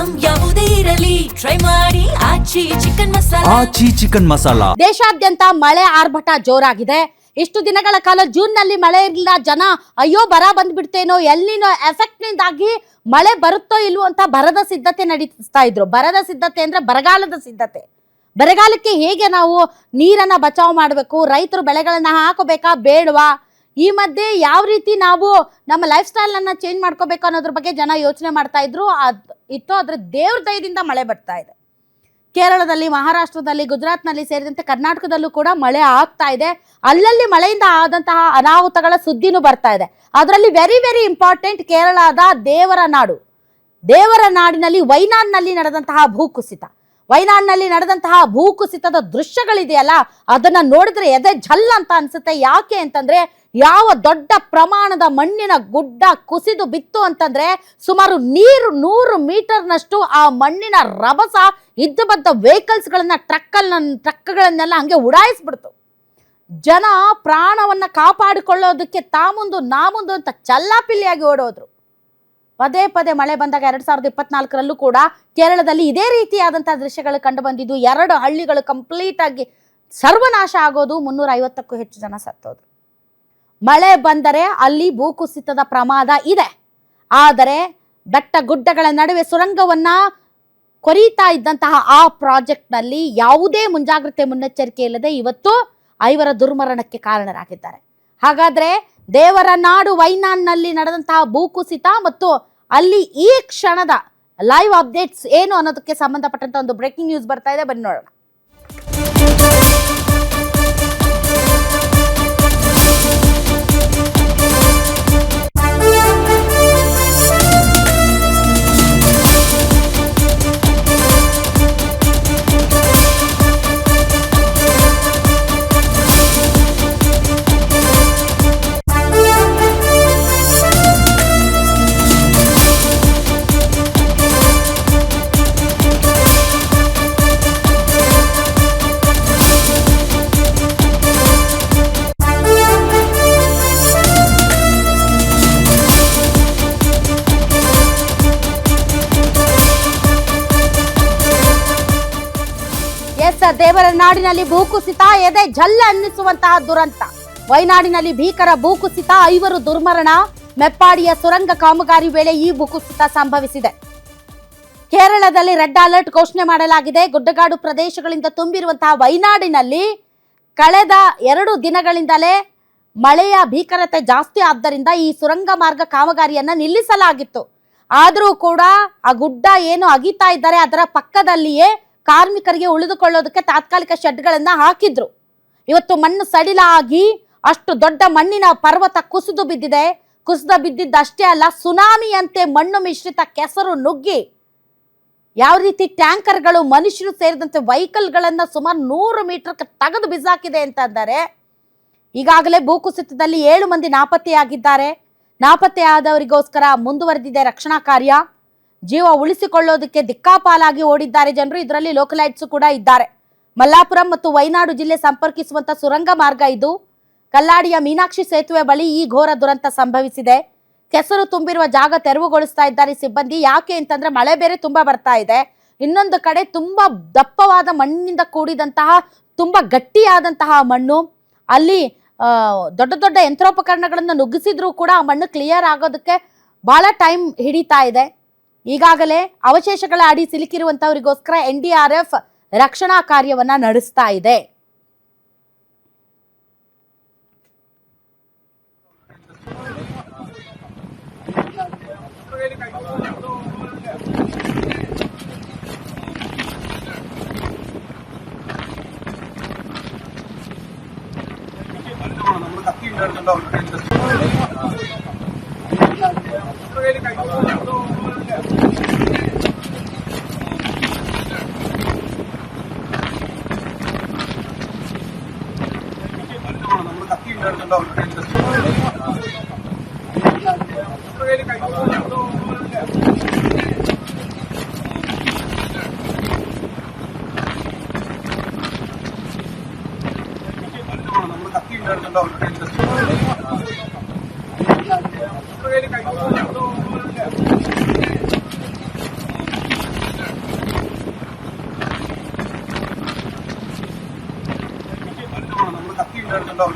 Item ಯಾವುದೇ ಇರಲಿ try ಮಾಡಿ ಆಚಿ ಚಿಕನ್ ಮಸಾಲಾ. ದೇಶಾದ್ಯಂತ ಮಳೆ ಆರ್ಭಟ ಜೋರಾಗಿದೆ. ಇಷ್ಟು ದಿನಗಳ ಕಾಲ ಜೂನ್ ನಲ್ಲಿ ಮಳೆ ಇರಲಿಲ್ಲ. ಜನ ಅಯ್ಯೋ ಬರ ಬಂದ್ಬಿಡ್ತೇನೋ, ಎಲ್ಲಿನೋ ಎಫೆಕ್ಟ್ ನಿಂದಾಗಿ ಮಳೆ ಬರುತ್ತೋ ಇಲ್ವೋ ಅಂತ ಬರದ ಸಿದ್ಧತೆ ನಡೆಸ್ತಾ ಇದ್ರು. ಬರದ ಸಿದ್ಧತೆ ಅಂದ್ರೆ ಬರಗಾಲದ ಸಿದ್ಧತೆ. ಬರಗಾಲಕ್ಕೆ ಹೇಗೆ ನಾವು ನೀರನ್ನ ಬಚಾವ್ ಮಾಡಬೇಕು, ರೈತರು ಬೆಳೆಗಳನ್ನ ಹಾಕಬೇಕಾ ಬೇಡವಾ, ಈ ಮಧ್ಯೆ ಯಾವ ರೀತಿ ನಾವು ನಮ್ಮ ಲೈಫ್ ಸ್ಟೈಲ್ ಅನ್ನ ಚೇಂಜ್ ಮಾಡ್ಕೋಬೇಕು ಅನ್ನೋದ್ರ ಬಗ್ಗೆ ಜನ ಯೋಚನೆ ಮಾಡ್ತಾ ಇದ್ರು. ಅದ್ರ ದೇವ್ರ ದಯದಿಂದ ಮಳೆ ಬರ್ತಾ ಇದೆ. ಕೇರಳದಲ್ಲಿ, ಮಹಾರಾಷ್ಟ್ರದಲ್ಲಿ, ಗುಜರಾತ್ನಲ್ಲಿ ಸೇರಿದಂತೆ ಕರ್ನಾಟಕದಲ್ಲೂ ಕೂಡ ಮಳೆ ಆಗ್ತಾ ಇದೆ. ಅಲ್ಲಲ್ಲಿ ಮಳೆಯಿಂದ ಆದಂತಹ ಅನಾಹುತಗಳ ಸುದ್ದಿನೂ ಬರ್ತಾ ಇದೆ. ಅದರಲ್ಲಿ ವೆರಿ ವೆರಿ ಇಂಪಾರ್ಟೆಂಟ್ ಕೇರಳದ ದೇವರ ನಾಡು. ದೇವರ ನಾಡಿನಲ್ಲಿ ವೈನಾಡ್ನಲ್ಲಿ ನಡೆದಂತಹ ಭೂಕುಸಿತ. ವೈನಾಡ್ನಲ್ಲಿ ನಡೆದಂತಹ ಭೂಕುಸಿತದ ದೃಶ್ಯಗಳಿದೆಯಲ್ಲ, ಅದನ್ನ ನೋಡಿದ್ರೆ ಎದೆ ಝಲ್ ಅಂತ ಅನ್ಸುತ್ತೆ. ಯಾಕೆ ಅಂತಂದ್ರೆ ಯಾವ ದೊಡ್ಡ ಪ್ರಮಾಣದ ಮಣ್ಣಿನ ಗುಡ್ಡ ಕುಸಿದು ಬಿತ್ತು ಅಂತಂದ್ರೆ ಸುಮಾರು 100 ಮೀಟರ್ನಷ್ಟು ಆ ಮಣ್ಣಿನ ರಭಸ ಇದ್ದು ಬಂದ ವೆಹಿಕಲ್ಸ್ ಗಳನ್ನ ಟ್ರಕ್ಗಳನ್ನೆಲ್ಲ ಹಂಗೆ ಉಡಾಯಿಸ್ಬಿಡ್ತು. ಜನ ಪ್ರಾಣವನ್ನ ಕಾಪಾಡಿಕೊಳ್ಳೋದಕ್ಕೆ ತಾಮುಂದು ನಾಮುಂದು ಅಂತ ಚಲ್ಲಾಪಿಲ್ಲಿಯಾಗಿ ಓಡೋದ್ರು. ಪದೇ ಪದೇ ಮಳೆ ಬಂದಾಗ 2024ರಲ್ಲೂ ಕೂಡ ಕೇರಳದಲ್ಲಿ ಇದೇ ರೀತಿಯಾದಂತಹ ದೃಶ್ಯಗಳು ಕಂಡು ಬಂದಿದ್ದು. 2 ಹಳ್ಳಿಗಳು ಕಂಪ್ಲೀಟ್ ಆಗಿ ಸರ್ವನಾಶ ಆಗೋದು, 350ಕ್ಕೂ ಹೆಚ್ಚು ಜನ ಸತ್ತೋದ್ರು. ಮಳೆ ಬಂದರೆ ಅಲ್ಲಿ ಭೂಕುಸಿತದ ಪ್ರಮಾದ ಇದೆ. ಆದರೆ ಬೆಟ್ಟ ಗುಡ್ಡಗಳ ನಡುವೆ ಸುರಂಗವನ್ನ ಕೊರೀತಾ ಇದ್ದಂತಹ ಆ ಪ್ರಾಜೆಕ್ಟ್ ನಲ್ಲಿ ಯಾವುದೇ ಮುಂಜಾಗ್ರತೆ ಮುನ್ನೆಚ್ಚರಿಕೆ ಇಲ್ಲದೆ ಇವತ್ತು 5 ದುರ್ಮರಣಕ್ಕೆ ಕಾರಣರಾಗಿದ್ದಾರೆ. ಹಾಗಾದ್ರೆ ದೇವರ ನಾಡು ವೈನಾಡ್ನಲ್ಲಿ ನಡೆದಂತಹ ಭೂಕುಸಿತ ಮತ್ತು ಅಲ್ಲಿ ಈ ಕ್ಷಣದ ಲೈವ್ ಅಪ್ಡೇಟ್ಸ್ ಏನು ಅನ್ನೋದಕ್ಕೆ ಸಂಬಂಧಪಟ್ಟಂತ ಒಂದು ಬ್ರೇಕಿಂಗ್ ನ್ಯೂಸ್ ಬರ್ತಾ ಇದೆ, ಬನ್ನಿ ನೋಡೋಣ. ದೇವರ ನಾಡಿನಲ್ಲಿ ಭೂಕುಸಿತ, ಎದೆ ಜಲ್ಲ ಅನ್ನಿಸುವಂತಹ ದುರಂತ. ವೈನಾಡಿನಲ್ಲಿ ಭೀಕರ ಭೂಕುಸಿತ, 5 ದುರ್ಮರಣ. ಮೆಪ್ಪಾಡಿಯ ಸುರಂಗ ಕಾಮಗಾರಿ ವೇಳೆ ಈ ಭೂಕುಸಿತ ಸಂಭವಿಸಿದೆ. ಕೇರಳದಲ್ಲಿ ರೆಡ್ ಅಲರ್ಟ್ ಘೋಷಣೆ ಮಾಡಲಾಗಿದೆ. ಗುಡ್ಡಗಾಡು ಪ್ರದೇಶಗಳಿಂದ ತುಂಬಿರುವಂತಹ ವೈನಾಡಿನಲ್ಲಿ ಕಳೆದ 2 ದಿನಗಳಿಂದಲೇ ಮಳೆಯ ಭೀಕರತೆ ಜಾಸ್ತಿ ಆದ್ದರಿಂದ ಈ ಸುರಂಗ ಮಾರ್ಗ ಕಾಮಗಾರಿಯನ್ನ ನಿಲ್ಲಿಸಲಾಗಿತ್ತು. ಆದರೂ ಕೂಡ ಆ ಗುಡ್ಡ ಏನು ಅಗಿತಾ ಇದ್ದಾರೆ ಅದರ ಪಕ್ಕದಲ್ಲಿಯೇ ಕಾರ್ಮಿಕರಿಗೆ ಉಳಿದುಕೊಳ್ಳೋದಕ್ಕೆ ತಾತ್ಕಾಲಿಕ ಶೆಡ್ಗಳನ್ನ ಹಾಕಿದ್ರು. ಇವತ್ತು ಮಣ್ಣು ಸಡಿಲಾಗಿ ಅಷ್ಟು ದೊಡ್ಡ ಮಣ್ಣಿನ ಪರ್ವತ ಕುಸಿದು ಬಿದ್ದಿದೆ. ಕುಸಿದು ಬಿದ್ದಿದ್ದಷ್ಟೇ ಅಲ್ಲ, ಸುನಾಮಿಯಂತೆ ಮಣ್ಣು ಮಿಶ್ರಿತ ಕೆಸರು ನುಗ್ಗಿ ಯಾವ ರೀತಿ ಟ್ಯಾಂಕರ್ಗಳು, ಮನುಷ್ಯರು ಸೇರಿದಂತೆ ವೆಹಿಕಲ್ಗಳನ್ನ ಸುಮಾರು 100 ಮೀಟರ್ ತೆಗೆದು ಬಿಸಾಕಿದೆ ಅಂತಂದರೆ. ಈಗಾಗಲೇ ಭೂಕುಸಿತದಲ್ಲಿ 7 ಮಂದಿ ನಾಪತ್ತೆಯಾಗಿದ್ದಾರೆ. ನಾಪತ್ತೆಯಾದವರಿಗೋಸ್ಕರ ಮುಂದುವರೆದಿದೆ ರಕ್ಷಣಾ ಕಾರ್ಯ. ಜೀವ ಉಳಿಸಿಕೊಳ್ಳೋದಕ್ಕೆ ದಿಕ್ಕಾಪಾಲಾಗಿ ಓಡಿದ್ದಾರೆ ಜನರು. ಇದರಲ್ಲಿ ಲೋಕಲೈಟ್ಸ್ ಕೂಡ ಇದ್ದಾರೆ. ಮಲ್ಲಾಪುರಂ ಮತ್ತು ವೈನಾಡು ಜಿಲ್ಲೆ ಸಂಪರ್ಕಿಸುವಂತ ಸುರಂಗ ಮಾರ್ಗ ಇದು. ಕಲ್ಲಾಡಿಯ ಮೀನಾಕ್ಷಿ ಸೇತುವೆ ಬಳಿ ಈ ಘೋರ ದುರಂತ ಸಂಭವಿಸಿದೆ. ಕೆಸರು ತುಂಬಿರುವ ಜಾಗ ತೆರವುಗೊಳಿಸ್ತಾ ಇದ್ದಾರೆ ಸಿಬ್ಬಂದಿ. ಯಾಕೆ ಅಂತಂದ್ರೆ ಮಳೆ ಬೇರೆ ತುಂಬಾ ಬರ್ತಾ ಇದೆ. ಇನ್ನೊಂದು ಕಡೆ ತುಂಬಾ ದಪ್ಪವಾದ ಮಣ್ಣಿನಿಂದ ಕೂಡಿದಂತಹ ತುಂಬಾ ಗಟ್ಟಿಯಾದಂತಹ ಮಣ್ಣು. ಅಲ್ಲಿ ದೊಡ್ಡ ದೊಡ್ಡ ಯಂತ್ರೋಪಕರಣಗಳನ್ನು ನುಗ್ಗಿಸಿದ್ರು ಕೂಡ ಆ ಮಣ್ಣು ಕ್ಲಿಯರ್ ಆಗೋದಕ್ಕೆ ಬಹಳ ಟೈಮ್ ಹಿಡಿತಾ ಇದೆ. ಈಗಾಗಲೇ ಅವಶೇಷಗಳ ಅಡಿ ಸಿಲುಕಿರುವಂತವರಿಗೋಸ್ಕರ NDRF ರಕ್ಷಣಾ ಕಾರ್ಯವನ್ನ ನಡೆಸ್ತಾ ಇದೆ. ಮಾತಾಡ್ಕೊಂಡು ಅವ್ರ